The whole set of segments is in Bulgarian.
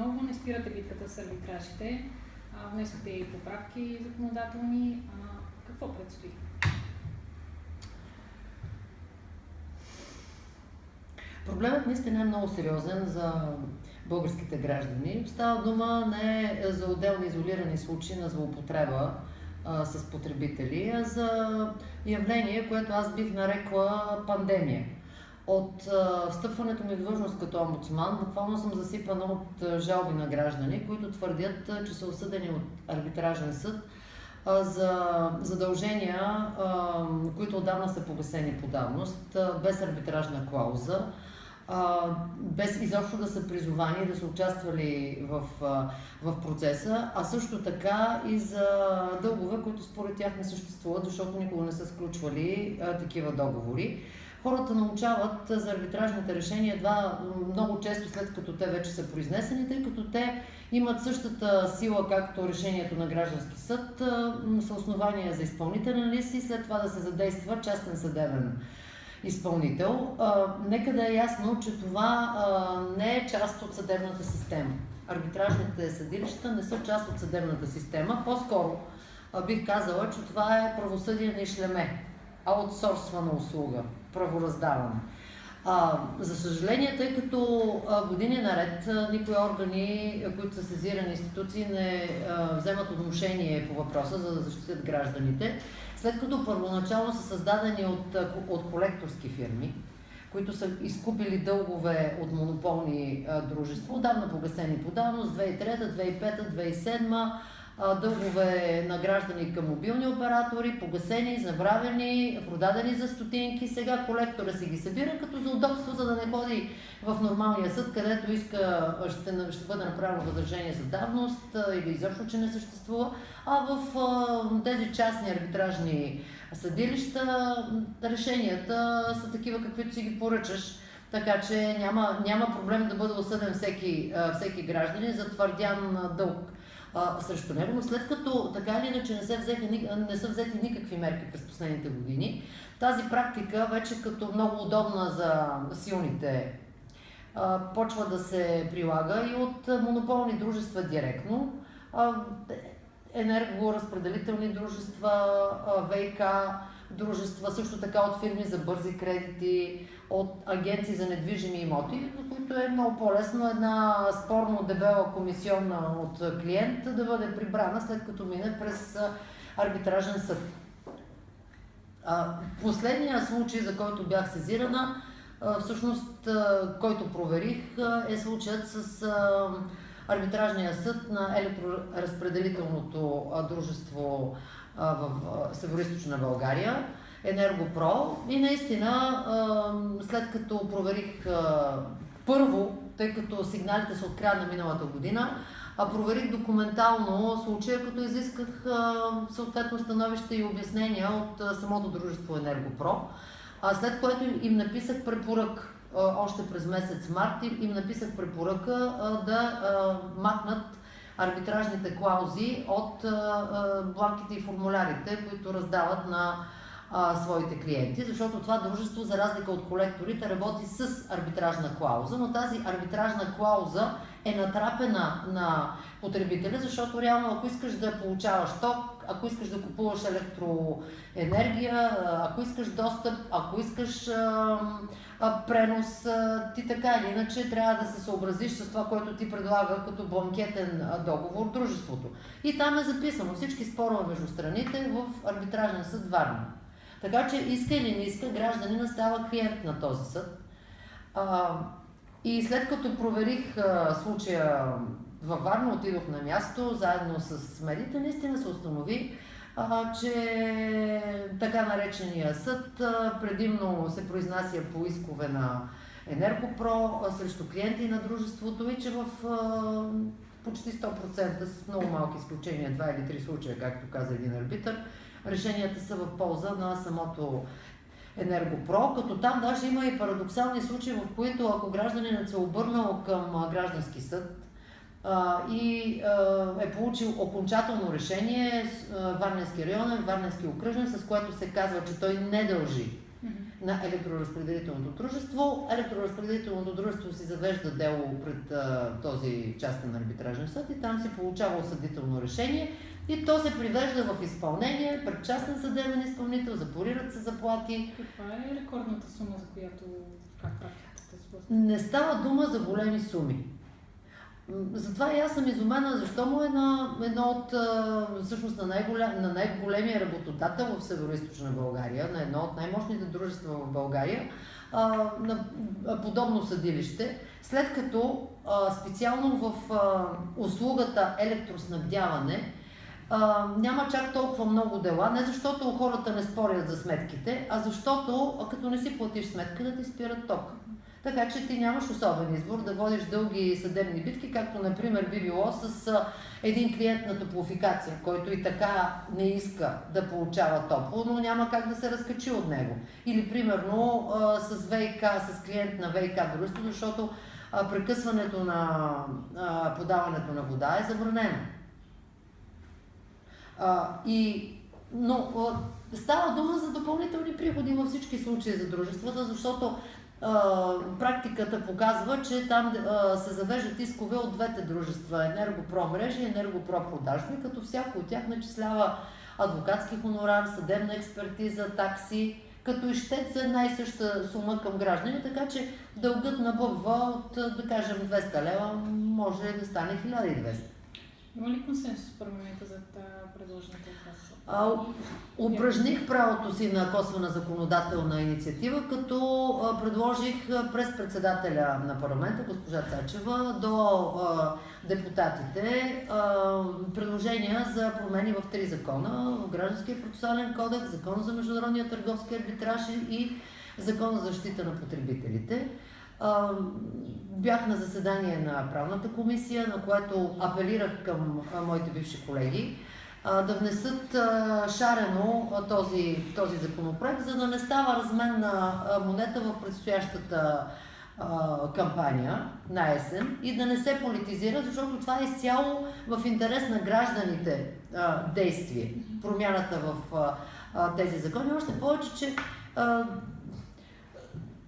много, не спирате битката с арбитражите, внесохте и поправки законодателни. Какво предстои? Проблемът наистина е много сериозен за българските граждани. Става дума не за отделни изолирани случаи на злоупотреба с потребители, а за явление, което аз бих нарекла пандемия. От встъпването ми в длъжност като омбудсман, буквално съм засипана от жалби на граждани, които твърдят, че са осъдени от арбитражен съд за задължения, които отдавна са погасени по давност, без арбитражна клауза, без изобщо да са призовани да са участвали в процеса, а също така и за дългове, които според тях не съществуват, защото никога не са сключвали такива договори. Хората научават за арбитражните решения едва много често след като те вече са произнесени, тъй като те имат същата сила, както решението на граждански съд, са основания за изпълнителен лист и след това да се задейства частен съдебен изпълнител. Нека да е ясно, че това не е част от съдебната система. Арбитражните съдилища не са част от съдебната система. По-скоро бих казала, че това е правосъдие на ишлеме, аутсорсвана услуга, правораздаване. За съжаление, тъй като години наред никои органи, които са сезирани институции, не вземат отношение по въпроса, за да защитят гражданите, след като първоначално са създадени от колекторски фирми, които са изкупили дългове от монополни дружества, отдавна погасени по давност, 2003, 2005, 2007, дългове на граждани към мобилни оператори, погасени, забравени, продадени за стотинки. Сега колектора си ги събира като за удобство, за да не ходи в нормалния съд, където иска, ще бъде направено възражение за давност или изобщо, че не съществува, а в тези частни арбитражни съдилища решенията са такива, каквито си ги поръчаш. Така че няма проблем да бъде осъден всеки гражданин за твърдян дълг срещу него, но след като така или иначе не са взети никакви мерки през последните години, тази практика вече като много удобна за силните почва да се прилага и от монополни дружества директно, енергоразпределителни дружества, ВиК дружества, също така от фирми за бързи кредити, от агенции за недвижими имоти, за които е много по-лесно една спорно дебела комисионна от клиент да бъде прибрана след като мине през арбитражен съд. Последният случай, за който бях сезирана, всъщност, който проверих, е случаят с арбитражния съд на електроразпределителното дружество в Североизточна България, Енергопро, и наистина, след като проверих първо, тъй като сигналите са от края на миналата година, проверих документално случая, като изисках съответно становище и обяснения от самото дружество Енергопро, след което им написах препоръка. Още през месец март им написах препоръка да махнат арбитражните клаузи от бланките и формулярите, които раздават на своите клиенти, защото това дружество, за разлика от колекторите, работи с арбитражна клауза, но тази арбитражна клауза е натрапена на потребителя, защото реално ако искаш да получаваш ток, ако искаш да купуваш електроенергия, ако искаш достъп, ако искаш пренос, ти така или иначе трябва да се съобразиш с това, което ти предлага като бланкетен договор дружеството. И там е записано всички спорове между страните в арбитражен съд Варна. Така че иска или не иска, гражданина става клиент на този съд. И след като проверих случая във Варна, отидох на място, заедно с медиите, наистина се установи, че така наречения съд предимно се произнася по искове на Енергопро срещу клиенти на дружеството и че в почти 100%, с много малки изключения, 2 или 3 случая, както каза един арбитър, решенията са в полза на самото Енергопро, като там даже има и парадоксални случаи, в които ако гражданинът се обърнал към граждански съд и е получил окончателно решение, Варненски районен, Варненски окръжен, с което се казва, че той не дължи на електроразпределителното дружество. Електроразпределителното дружество си завежда дело пред този частен арбитражен съд и там се получава осъдително решение и то се привежда в изпълнение пред частен съдебен изпълнител, запорират се заплати. Каква е рекордната сума, за която практиката се сблъсква? Не става дума за големи суми. Затова и аз съм изумена, защо му е на едно от, всъщност на най-големия работодател в Североизточна България, на едно от най-мощните дружества в България, на подобно съдилище, след като специално в услугата електроснабдяване няма чак толкова много дела, не защото хората не спорят за сметките, а защото като не си платиш сметка да ти спират ток. Така че ти нямаш особен избор да водиш дълги съдебни битки, както например би било с един клиент на топлофикация, който и така не иска да получава топло, но няма как да се разкачи от него. Или примерно с ВиК, с клиент на ВиК дружество, защото прекъсването на подаването на вода е забранено. Но става дума за допълнителни приходи във всички случаи за дружествата, защото практиката показва, че там се завеждат искове от двете дружества, Енергопромрежи и Енергопропродажби, като всяко от тях начислява адвокатски хонорар, съдебна експертиза, такси, като ищец за една и съща сума към граждани, така че дългът набъбва от, да кажем, 200 лева, може да стане 1200. Има ли консенсус в парламента за предложената от вас? Упражних правото си на косвена законодателна инициатива, като предложих през председателя на парламента, госпожа Цачева, до депутатите предложения за промени в 3 закона: в Гражданския процесуален кодекс, Закон за международния търговски арбитраж и Закон за защита на потребителите. Бях на заседание на правната комисия, на което апелирах към моите бивши колеги да внесат шарено този законопроект, за да не става разменна монета в предстоящата кампания на есен и да не се политизира, защото това е изцяло в интерес на гражданите действие, промяната в тези закони. Още повече, че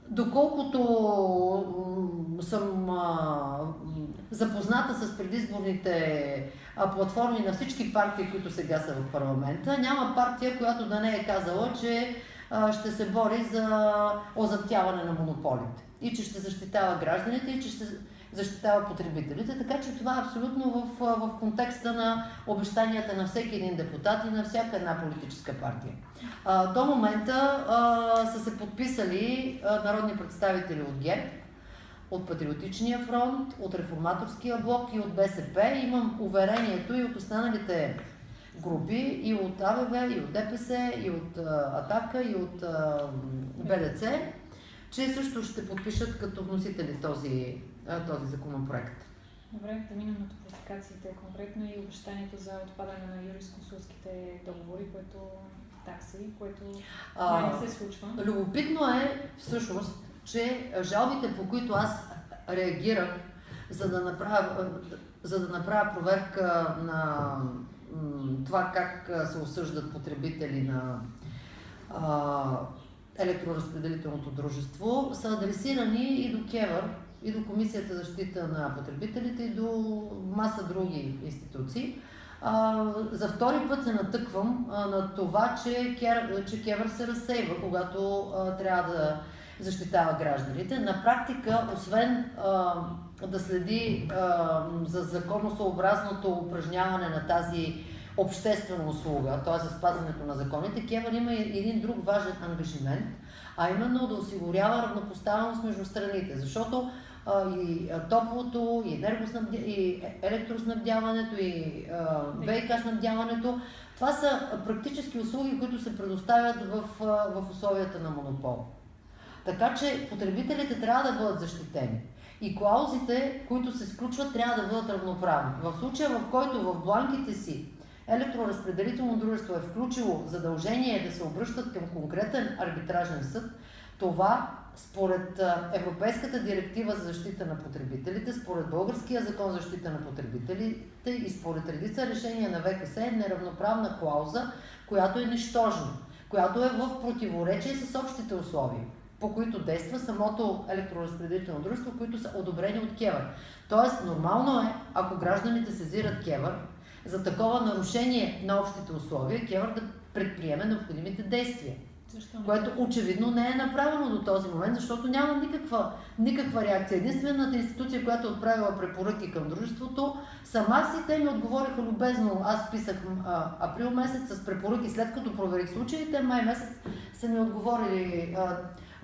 доколкото съм запозната с предизборните платформи на всички партии, които сега са в парламента, няма партия, която да не е казала, че ще се бори за озаптяване на монополите и че ще защитава гражданите и че ще защитава потребителите. Така че това е абсолютно в контекста на обещанията на всеки един депутат и на всяка една политическа партия. До момента са се подписали народни представители от ГЕРБ, от Патриотичния фронт, от Реформаторския блок и от БСП. Имам уверението и от останалите групи, и от АБВ, и от ДПС, и от Атака, и от БДЦ, че също ще подпишат като вносители този законопроект. Добре, да минем на топлофикациите, конкретно и обещанието за отпадане на юрисконсултските договори, такси, което не се случва. Любопитно е всъщност, че жалбите, по които аз реагирах, за да направя проверка на това как се осъждат потребители на електроразпределителното дружество, са адресирани и до КЕВР, и до Комисията за защита на потребителите, и до маса други институции. За втори път се натъквам на това, че КЕВР се разсейва, когато трябва да защитава гражданите. На практика, освен да следи за законосъобразното упражняване на тази обществена услуга, т.е. за спазването на законите, КЕВР има един друг важен ангажимент, а именно да осигурява равнопоставеност между страните, защото и топлото, и електроснабдяването, и ВиК снабдяването, това са практически услуги, които се предоставят в условията на монопол. Така че потребителите трябва да бъдат защитени. И клаузите, които се сключват, трябва да бъдат равноправни. В случая, в който в бланките си електроразпределително дружество е включило задължение да се обръщат към конкретен арбитражен съд, това според Европейската директива за защита на потребителите, според Българския закон за защита на потребителите и според редица решения на ВКС е неравноправна клауза, която е нищожна, която е в противоречие с общите условия, по които действа самото електроразпределително дружество, които са одобрени от КЕВР. Тоест, нормално е, ако гражданите сезират КЕВР за такова нарушение на общите условия, КЕВР да предприеме необходимите действия. Което очевидно не е направено до този момент, защото няма никаква реакция. Единствената институция, която е отправила препоръки към дружеството, сама си, те ми отговориха любезно. Аз писах април месец с препоръки, след като проверих случаите, май месец са ми отговорили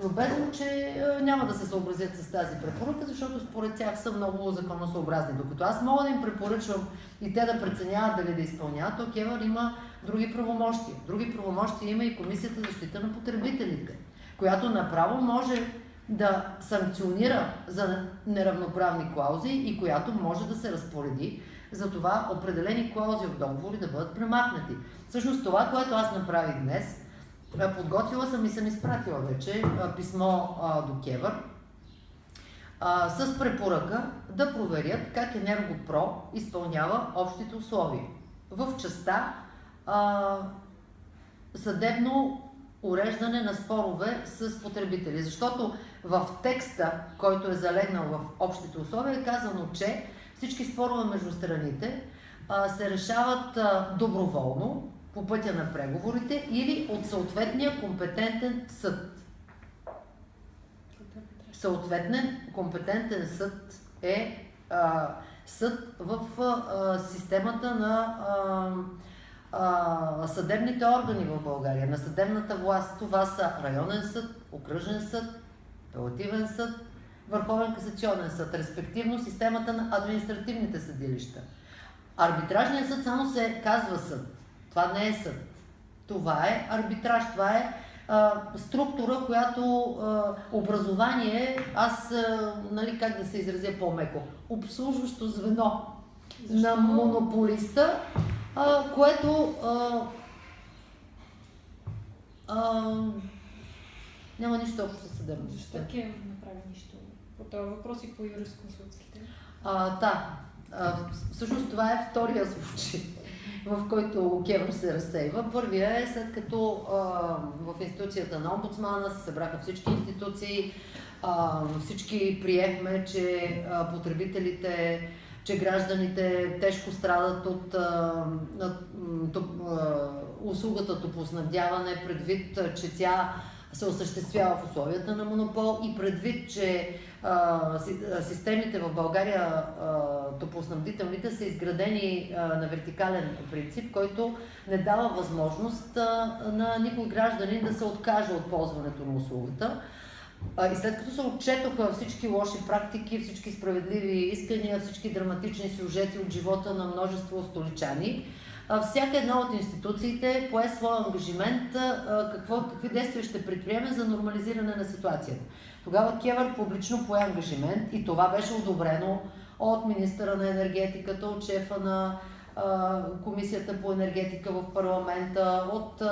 любезно, че няма да се съобразят с тази препоръка, защото според тях са много законосъобразни. Докато аз мога да им препоръчвам и те да преценяват дали да изпълняват, то КЕВР има други правомощия. Други правомощия има и Комисията за защита на потребителите, която направо може да санкционира за неравноправни клаузи и която може да се разпореди за това определени клаузи в договори да бъдат премахнати. Всъщност това, което аз направих днес, подготвила съм и съм изпратила вече писмо до КЕВР с препоръка да проверят как Енергопро изпълнява общите условия в частта съдебно уреждане на спорове с потребители. Защото в текста, който е залегнал в общите условия, е казано, че всички спорове между страните се решават доброволно по пътя на преговорите или от съответния компетентен съд. Съответен компетентен съд е съд в системата на съдебните органи в България, на съдебната власт. Това са районен съд, окръжен съд, апелативен съд, Върховен касационен съд, респективно системата на административните съдилища. Арбитражният съд само се казва съд. Това не е съд. Това е арбитраж. Това е структура, която образование, аз, как да се изразя по-меко, обслужващо звено на монополиста, което няма нищо общо със съдебно. Защо КЕВР направи нищо по този въпрос и по юрисконсултските? Всъщност това е втория случай, в който КЕВР се разсейва. Първия е след като в институцията на омбудсмана се събраха всички институции, всички приехме, че потребителите, че гражданите тежко страдат от услугата топлоснабдяване, предвид, че тя се осъществява в условията на монопол и предвид, че системите в България, топлоснабдителните, са изградени на вертикален принцип, който не дава възможност на никой гражданин да се откаже от ползването на услугата. И след като се отчетоха всички лоши практики, всички справедливи искания, всички драматични сюжети от живота на множество столичани, всяка една от институциите пое своя ангажимент какви действия ще предприеме за нормализиране на ситуацията. Тогава КЕВР публично пое ангажимент и това беше одобрено от министъра на енергетиката, от шефа на Комисията по енергетика в парламента, от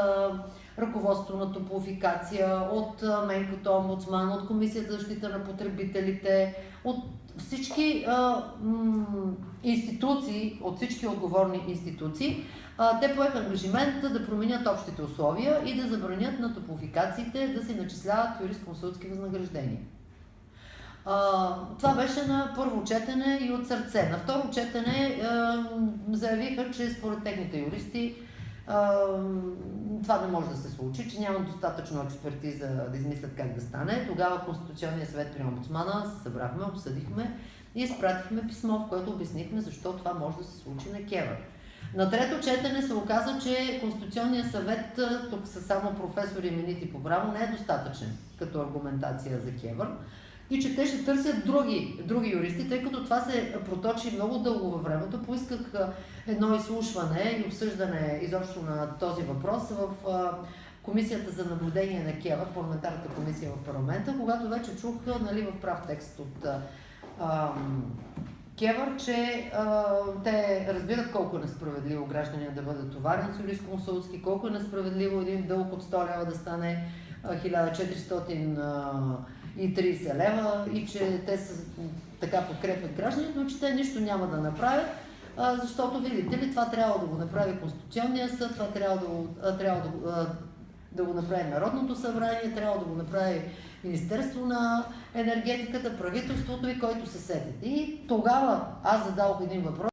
ръководство на Топлофикация, от мен като омбудсман, от Комисията за защита на потребителите, от всички институции, от всички отговорни институции. Те поеха ангажимент да променят общите условия и да забранят на топлофикациите да се начисляват юрисконсултски възнаграждения. Това беше на първо четене и от сърце. На второ четене заявиха, че според техните юристи това не може да се случи, че няма достатъчно експертиза да измислят как да стане. Тогава Конституционния съвет при омбудсмана се събрахме, обсъдихме и изпратихме писмо, в което обяснихме защо това може да се случи на КЕВР. На трето четене се оказа, че Конституционният съвет, тук са само професори именити по право, не е достатъчен като аргументация за КЕВР и че те ще търсят други юристи, тъй като това се проточи много дълго във времето. Поисках едно изслушване и обсъждане изобщо на този въпрос в Комисията за наблюдение на КЕВР, парламентарната комисия в парламента, когато вече чух в прав текст от КЕВР, че те разбират колко е несправедливо гражданин да бъде товарен с юрисконсултски, колко е несправедливо един дълг от 100 лева да стане 1430 лева и че те са така подкрепят гражданите, но че те нищо няма да направят, защото, видите ли, това трябва да го направи Конституционния съд, това трябва да го направи Народното събрание, трябва да го направи Министерство на енергетиката, правителството и който се сетите. И тогава аз зададох един въпрос.